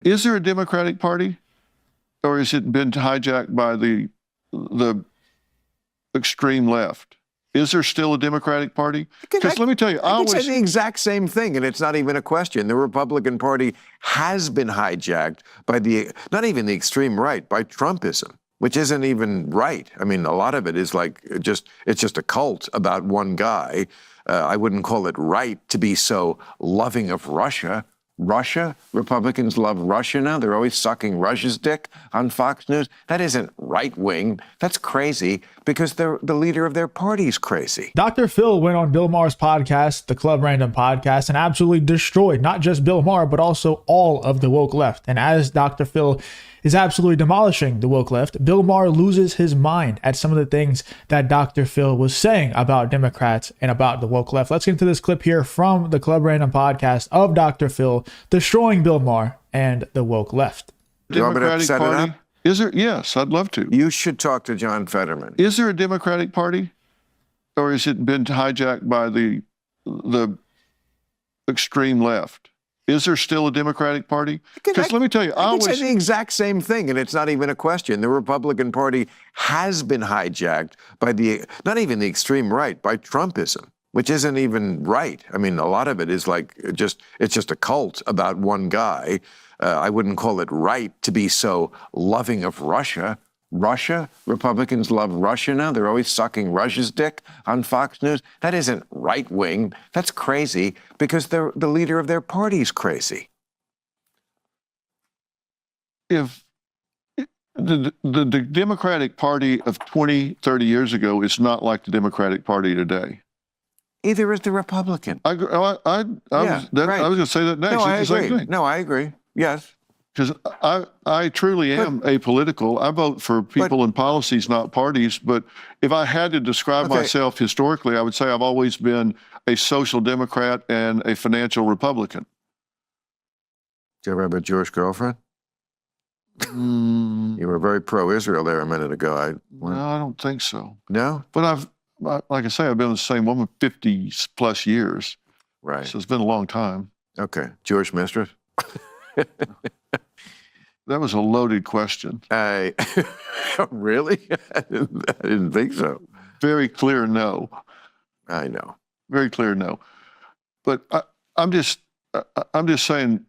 Is there a Democratic Party, or has it been hijacked by the extreme left? Is there still a Democratic Party? Because let me tell you, I would say the exact same thing, and it's not even a question. The Republican Party has been hijacked by not even the extreme right, by Trumpism, which isn't even right. I mean, a lot of it is like it's just a cult about one guy. I wouldn't call it right to be so loving of Russia. Russia? Republicans love Russia now. They're always sucking Russia's dick on Fox News. That isn't right-wing. That's crazy because the leader of their party's crazy. Dr. Phil went on Bill Maher's podcast, the Club Random podcast, and absolutely destroyed not just Bill Maher, but also all of the woke left. And as Dr. Phil is absolutely demolishing the woke left, Bill Maher loses his mind at some of the things that Dr. Phil was saying about Democrats and about the woke left. Let's get into this clip here from the Club Random podcast of Dr. Phil destroying Bill Maher and the woke left. Democratic Party? Is there? Yes, I'd love to. You should talk to John Fetterman. Is there a Democratic Party, or has it been hijacked by the extreme left? Is there still a Democratic Party? Because let me tell you, I would say the exact same thing, and it's not even a question. The Republican Party has been hijacked by not even the extreme right, by Trumpism, which isn't even right. I mean, a lot of it is like it's just a cult about one guy. I wouldn't call it right to be so loving of Russia. Russia? Republicans love Russia now. They're always sucking Russia's dick on Fox News. That isn't right-wing. That's crazy because the leader of their party's crazy. If the Democratic Party of 20, 30 years ago is not like the Democratic Party today. Either is the Republican. I was going to say that next. No, I agree. No, I agree. Yes. Because I truly am apolitical. I vote for people and policies, not parties. But if I had to describe myself historically, I would say I've always been a social democrat and a financial Republican. Did you ever have a Jewish girlfriend? You were very pro-Israel there a minute ago. No, I don't think so. No? But like I say, I've been with the same woman 50 plus years. Right. So it's been a long time. Okay. Jewish mistress? That was a loaded question. Really? I didn't think so. Very clear no. I know. Very clear no. But I'm just saying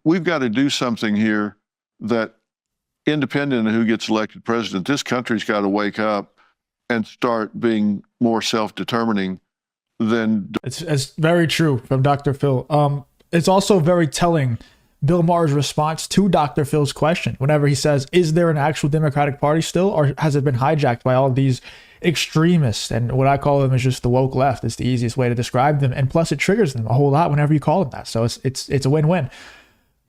we've got to do something here that, independent of who gets elected president, this country's got to wake up and start being more self-determining than... It's very true from Dr. Phil. It's also very telling Bill Maher's response to Dr. Phil's question whenever he says, is there an actual Democratic Party still, or has it been hijacked by all these extremists? And what I call them is just the woke left. It's the easiest way to describe them. And plus it triggers them a whole lot whenever you call them that. So it's a win-win.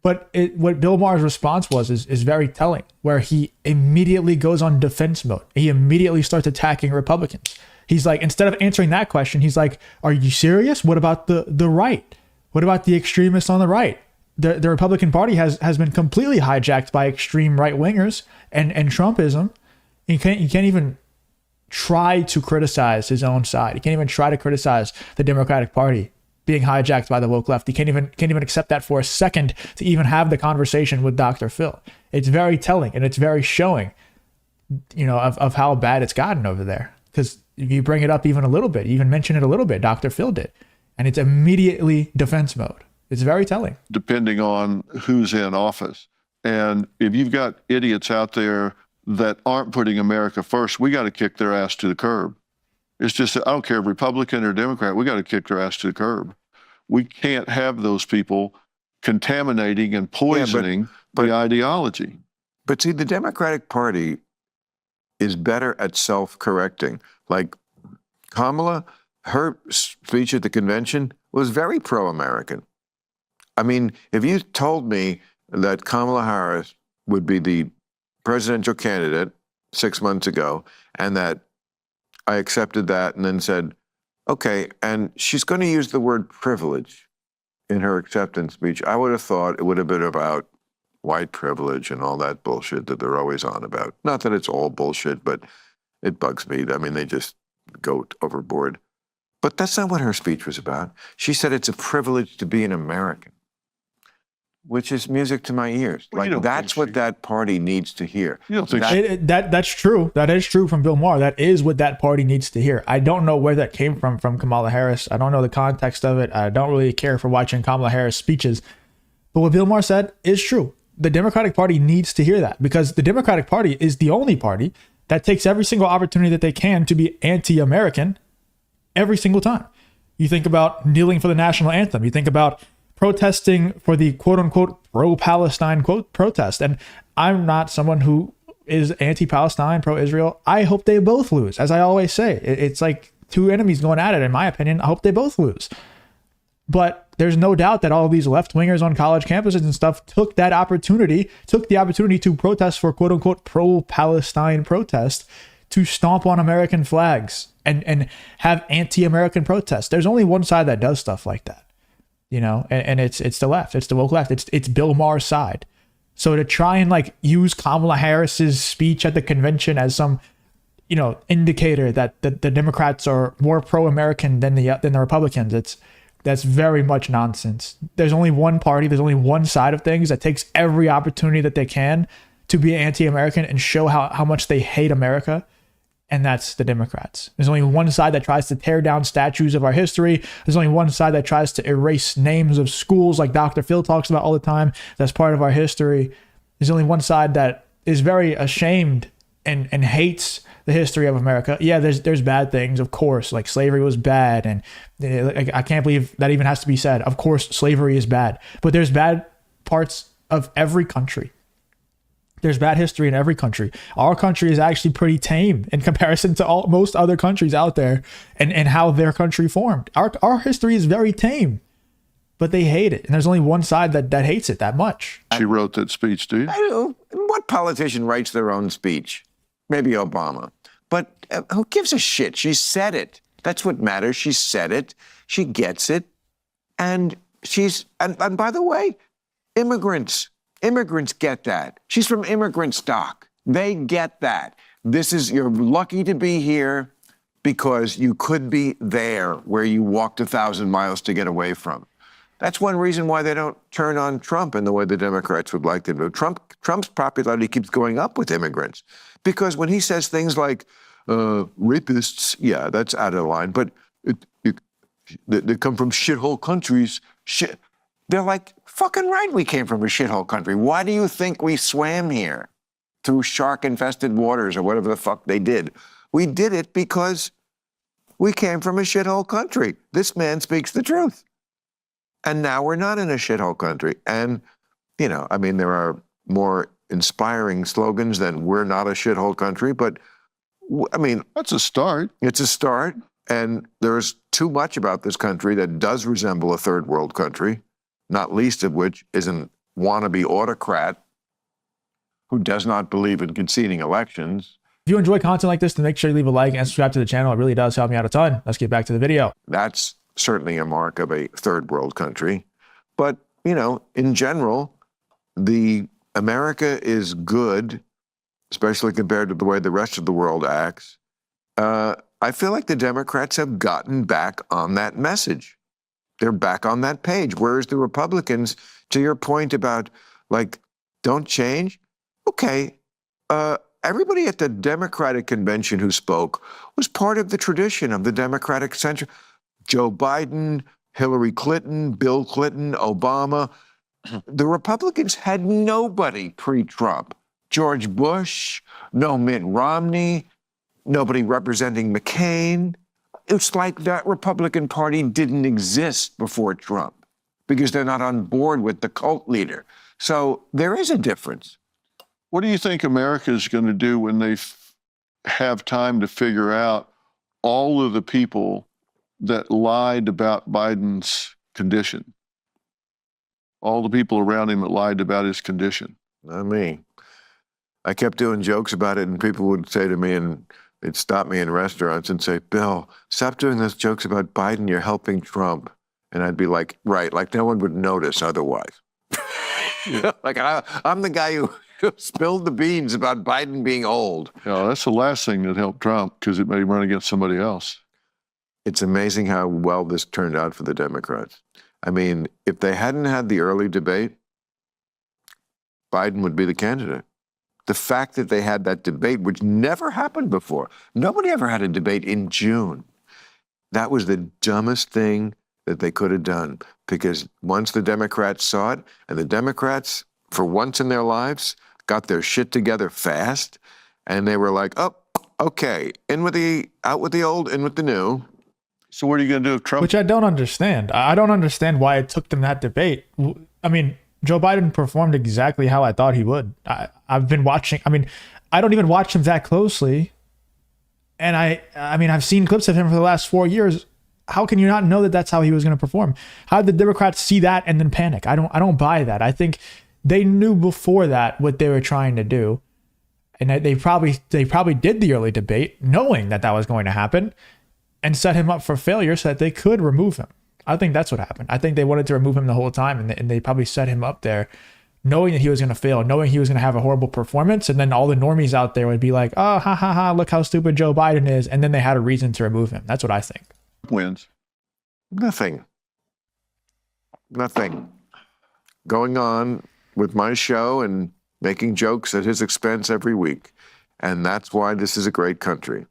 But what Bill Maher's response was is very telling, where he immediately goes on defense mode. He immediately starts attacking Republicans. He's like, instead of answering that question, he's like, are you serious? What about the right? What about the extremists on the right? The Republican Party has been completely hijacked by extreme right-wingers and Trumpism. He can't even try to criticize his own side. He can't even try to criticize the Democratic Party being hijacked by the woke left. He can't even accept that for a second to even have the conversation with Dr. Phil. It's very telling, and it's very showing, of how bad it's gotten over there. Because if you bring it up even a little bit, you even mention it a little bit, Dr. Phil did, and it's immediately defense mode. It's very telling. Depending on who's in office. And if you've got idiots out there that aren't putting America first, we got to kick their ass to the curb. It's just, I don't care if Republican or Democrat, we got to kick their ass to the curb. We can't have those people contaminating and poisoning the ideology. But see, the Democratic Party is better at self-correcting. Like Kamala, her speech at the convention was very pro-American. I mean, if you told me that Kamala Harris would be the presidential candidate 6 months ago, and that I accepted that and then said, okay, and she's going to use the word privilege in her acceptance speech, I would have thought it would have been about white privilege and all that bullshit that they're always on about. Not that it's all bullshit, but it bugs me. I mean, they just go overboard. But that's not what her speech was about. She said it's a privilege to be an American. which is music to my ears. Well, you Like don't that's think what she- that party needs to hear. You don't think That's true. That is true from Bill Maher. That is what that party needs to hear. I don't know where that came from Kamala Harris. I don't know the context of it. I don't really care for watching Kamala Harris speeches. But what Bill Maher said is true. The Democratic Party needs to hear that because the Democratic Party is the only party that takes every single opportunity that they can to be anti-American every single time. You think about kneeling for the national anthem. You think about protesting for the quote unquote pro-Palestine quote protest. And I'm not someone who is anti-Palestine, pro-Israel. I hope they both lose. As I always say, it's like two enemies going at it. In my opinion, I hope they both lose. But there's no doubt that all of these left-wingers on college campuses and stuff took the opportunity to protest for quote unquote pro-Palestine protest to stomp on American flags and have anti-American protests. There's only one side that does stuff like that. You know, and it's the left. It's the woke left. It's Bill Maher's side. So to try and like use Kamala Harris's speech at the convention as some, you know, indicator that the Democrats are more pro-American than the Republicans, that's very much nonsense. There's only one party. There's only one side of things that takes every opportunity that they can to be anti-American and show how much they hate America. And that's the Democrats. There's only one side that tries to tear down statues of our history. There's only one side that tries to erase names of schools like Dr. Phil talks about all the time. That's part of our history. There's only one side that is very ashamed and hates the history of America. Yeah, there's bad things, of course, like slavery was bad. And I can't believe that even has to be said. Of course, slavery is bad. But there's bad parts of every country. There's bad history in every country. Our country is actually pretty tame in comparison to most other countries out there and how their country formed. Our history is very tame, but they hate it. And there's only one side that hates it that much. she wrote that speech, do you? I don't know. What politician writes their own speech? Maybe Obama. But who gives a shit? She said it. That's what matters. She said it. She gets it. And and by the way, immigrants get that. She's from immigrant stock. They get that. You're lucky to be here because you could be there where you walked 1,000 miles to get away from. That's one reason why they don't turn on Trump in the way the Democrats would like them to. Trump's popularity keeps going up with immigrants because when he says things like rapists, yeah, that's out of line, but they come from shithole countries. They're like, fucking right, we came from a shithole country. Why do you think we swam here through shark-infested waters or whatever the fuck they did? We did it because we came from a shithole country. This man speaks the truth. And now we're not in a shithole country. And, you know, I mean, there are more inspiring slogans than we're not a shithole country, but, I mean, That's a start. it's a start. And there's too much about this country that does resemble a third world country, not least of which is an wannabe autocrat who does not believe in conceding elections. If you enjoy content like this, then make sure you leave a like and subscribe to the channel. It really does help me out a ton. Let's get back to the video. That's certainly a mark of a third world country. But, you know, in general, America is good, especially compared to the way the rest of the world acts. I feel like the Democrats have gotten back on that message. They're back on that page. Whereas the Republicans, to your point about, like, don't change. Okay, everybody at the Democratic convention who spoke was part of the tradition of the Democratic Center. Joe Biden, Hillary Clinton, Bill Clinton, Obama. The Republicans had nobody pre-Trump. George Bush, no Mitt Romney, nobody representing McCain. It's like that Republican Party didn't exist before Trump because they're not on board with the cult leader. So there is a difference. What do you think America is going to do when they have time to figure out all of the people that lied about Biden's condition? All the people around him that lied about his condition. Not me. I kept doing jokes about it, and people would say to me, and they'd stop me in restaurants and say, Bill, stop doing those jokes about Biden. You're helping Trump. And I'd be like, right, like no one would notice otherwise. Like I'm the guy who spilled the beans about Biden being old. Yeah, that's the last thing that helped Trump because it made him run against somebody else. It's amazing how well this turned out for the Democrats. I mean, if they hadn't had the early debate, Biden would be the candidate. The fact that they had that debate, which never happened before, nobody ever had a debate in June. That was the dumbest thing that they could have done, because once the Democrats saw it, and the Democrats, for once in their lives, got their shit together fast, and they were like, oh, okay, out with the old, in with the new. So what are you going to do if Trump? Which I don't understand. I don't understand why it took them that debate. I mean, Joe Biden performed exactly how I thought he would. I've been watching. I mean, I don't even watch him that closely. And I mean, I've seen clips of him for the last 4 years. How can you not know that that's how he was going to perform? How did the Democrats see that and then panic? I don't buy that. I think they knew before that what they were trying to do. And they probably did the early debate knowing that that was going to happen and set him up for failure so that they could remove him. I think that's what happened. I think they wanted to remove him the whole time, and they probably set him up there knowing that he was going to fail, knowing he was going to have a horrible performance, and then all the normies out there would be like, oh, ha, ha, ha, look how stupid Joe Biden is, and then they had a reason to remove him. That's what I think. Wins. Nothing. Going on with my show and making jokes at his expense every week. And that's why this is a great country.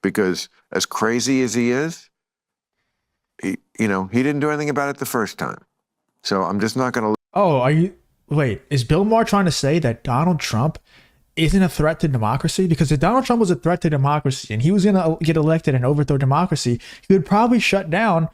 Because as crazy as he is, he didn't do anything about it the first time. So I'm just not going to. Oh, wait, is Bill Maher trying to say that Donald Trump isn't a threat to democracy? Because if Donald Trump was a threat to democracy and he was going to get elected and overthrow democracy, he would probably shut down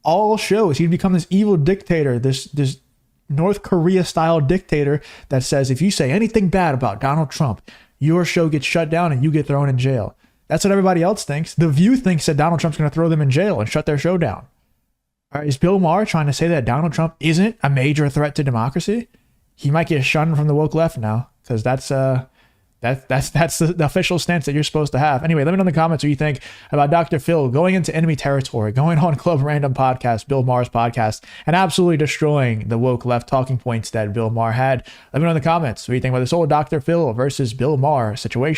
all shows. He'd become this evil dictator, this North Korea style dictator that says if you say anything bad about Donald Trump, your show gets shut down and you get thrown in jail. That's what everybody else thinks. The View thinks that Donald Trump's going to throw them in jail and shut their show down. All right, is Bill Maher trying to say that Donald Trump isn't a major threat to democracy? He might get shunned from the woke left now, because that's the official stance that you're supposed to have. Anyway, let me know in the comments what you think about Dr. Phil going into enemy territory, going on Club Random Podcast, Bill Maher's podcast, and absolutely destroying the woke left talking points that Bill Maher had. Let me know in the comments what you think about this whole Dr. Phil versus Bill Maher situation.